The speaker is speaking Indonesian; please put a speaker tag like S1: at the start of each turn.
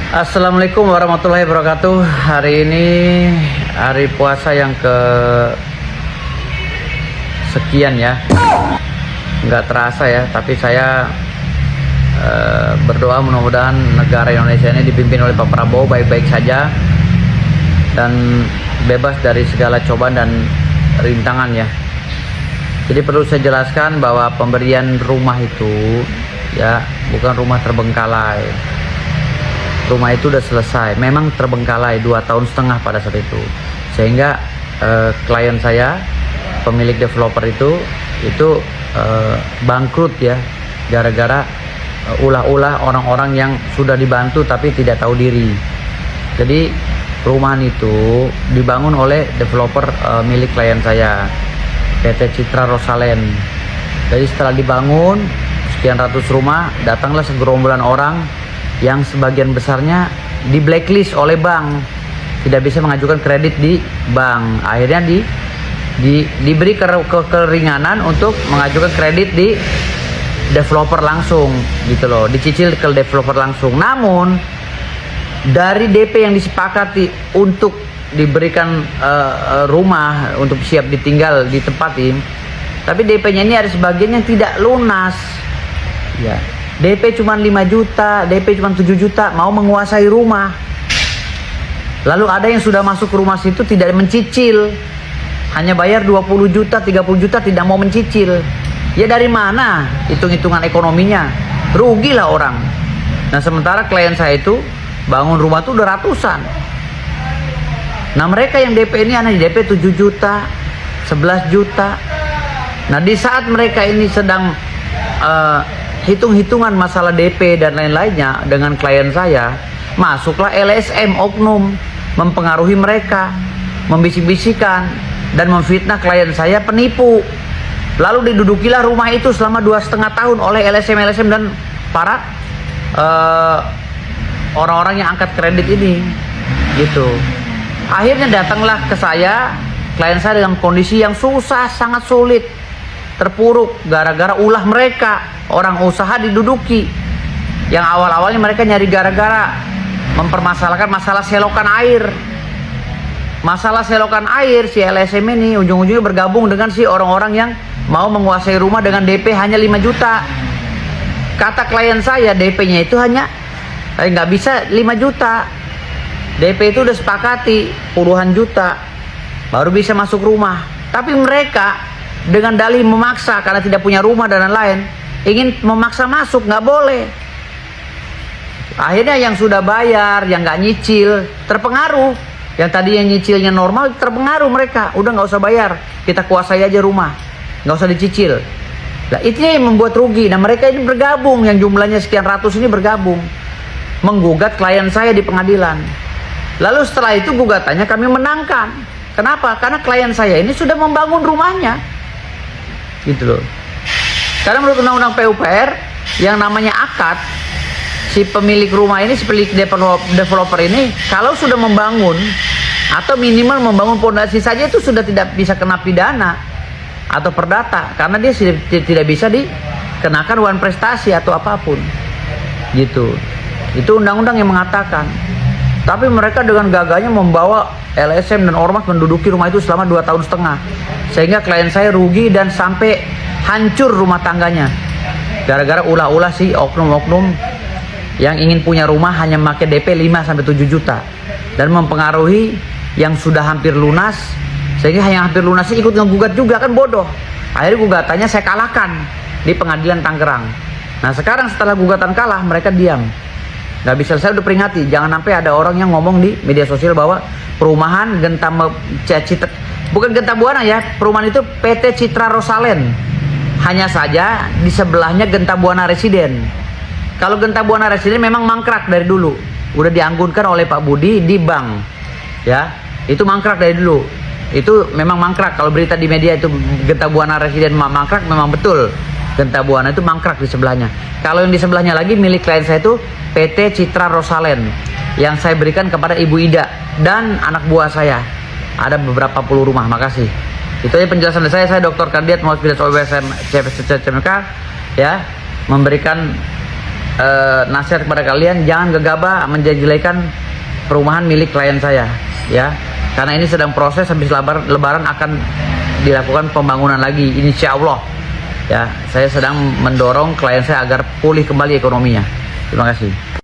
S1: Assalamualaikum warahmatullahi wabarakatuh. Hari ini hari puasa yang ke sekian ya. Nggak terasa ya, tapi saya berdoa mudah-mudahan negara Indonesia ini dipimpin oleh Pak Prabowo baik-baik saja dan bebas dari segala cobaan dan rintangan ya. Jadi perlu saya jelaskan bahwa pemberian rumah itu ya bukan rumah terbengkalai. Rumah itu udah selesai, memang terbengkalai 2,5 tahun pada saat itu, sehingga klien saya, pemilik developer itu bangkrut ya, gara-gara ulah-ulah orang-orang yang sudah dibantu tapi tidak tahu diri. Jadi perumahan itu dibangun oleh developer milik klien saya, PT Citra Rosalen. Jadi setelah dibangun sekian ratus rumah, datanglah segerombolan orang yang sebagian besarnya di blacklist oleh bank, tidak bisa mengajukan kredit di bank. Akhirnya diberi keringanan untuk mengajukan kredit di developer langsung gitu loh, dicicil ke developer langsung. Namun dari DP yang disepakati untuk diberikan rumah untuk siap ditinggal ditempatin, tapi DP-nya ini ada sebagian yang tidak lunas ya. DP cuma 5 juta, DP cuma 7 juta, mau menguasai rumah. Lalu ada yang sudah masuk ke rumah situ tidak mencicil, hanya bayar 20 juta, 30 juta, tidak mau mencicil. Ya dari mana hitung-hitungan ekonominya? Rugilah orang. Nah sementara klien saya itu bangun rumah tuh udah ratusan. Nah mereka yang DP ini hanya DP 7 juta, 11 juta. Nah di saat mereka ini sedang hitung-hitungan masalah DP dan lain-lainnya dengan klien saya, masuklah LSM oknum mempengaruhi mereka, membisik-bisikan dan memfitnah klien saya penipu. Lalu didudukilah rumah itu selama 2,5 tahun oleh LSM dan para orang-orang yang angkat kredit ini gitu. Akhirnya datanglah ke saya klien saya dengan kondisi yang susah, sangat sulit, terpuruk gara-gara ulah mereka. Orang usaha diduduki, yang awal-awalnya mereka nyari gara-gara mempermasalahkan masalah selokan air. Masalah selokan air, si LSM ini ujung-ujungnya bergabung dengan si orang-orang yang mau menguasai rumah dengan DP hanya 5 juta. Kata klien saya DP-nya itu hanya nggak bisa 5 juta. DP itu udah sepakati puluhan juta baru bisa masuk rumah. Tapi mereka dengan dalih memaksa karena tidak punya rumah dan lain-lain, ingin memaksa masuk, nggak boleh. Akhirnya yang sudah bayar, yang nggak nyicil terpengaruh. Yang tadi yang nyicilnya normal terpengaruh mereka, udah nggak usah bayar, kita kuasai aja rumah, nggak usah dicicil. Nah itu yang membuat rugi. Nah mereka ini bergabung, yang jumlahnya sekian ratus ini bergabung menggugat klien saya di pengadilan. Lalu setelah itu gugatannya kami menangkan. Kenapa? Karena klien saya ini sudah membangun rumahnya gitu loh. Karena menurut undang-undang PUPR yang namanya akad, si pemilik rumah ini, si pemilik developer ini kalau sudah membangun atau minimal membangun pondasi saja itu sudah tidak bisa kena pidana atau perdata, karena dia tidak bisa dikenakan wan prestasi atau apapun gitu. Itu undang-undang yang mengatakan. Tapi mereka dengan gagahnya membawa LSM dan ormas menduduki rumah itu selama 2,5 tahun, sehingga klien saya rugi dan sampai hancur rumah tangganya gara-gara ulah-ulah si oknum-oknum yang ingin punya rumah hanya memakai DP 5-7 juta dan mempengaruhi yang sudah hampir lunas, sehingga yang hampir lunas ikut ngegugat juga, kan bodoh. Akhirnya gugatannya saya kalahkan di pengadilan Tangerang. Nah sekarang setelah gugatan kalah, mereka diam, nggak bisa. Saya udah peringati, jangan sampai ada orang yang ngomong di media sosial bahwa perumahan bukan Genta Buana ya, perumahan itu PT Citra Rosalen. Hanya saja di sebelahnya Genta Buana Residen. Kalau Genta Buana Residen memang mangkrak dari dulu, udah dianggunkan oleh Pak Budi di bank ya, itu mangkrak dari dulu. Itu memang mangkrak. Kalau berita di media itu Genta Buana Residen mangkrak, memang betul. Genta Buana itu mangkrak di sebelahnya. Kalau yang di sebelahnya lagi milik klien saya itu PT Citra Rosalen yang saya berikan kepada Ibu Ida dan anak buah saya. Ada beberapa puluh rumah. Makasih. Itu aja penjelasan dari saya. Saya Dr. Kardiat Muhammad Bidas OBSM CMK ya, memberikan nasihat kepada kalian, jangan gegabah menjelek-jelekan perumahan milik klien saya, ya. Karena ini sedang proses, habis lebaran akan dilakukan pembangunan lagi, insya Allah. Ya, saya sedang mendorong klien saya agar pulih kembali ekonominya. Terima kasih.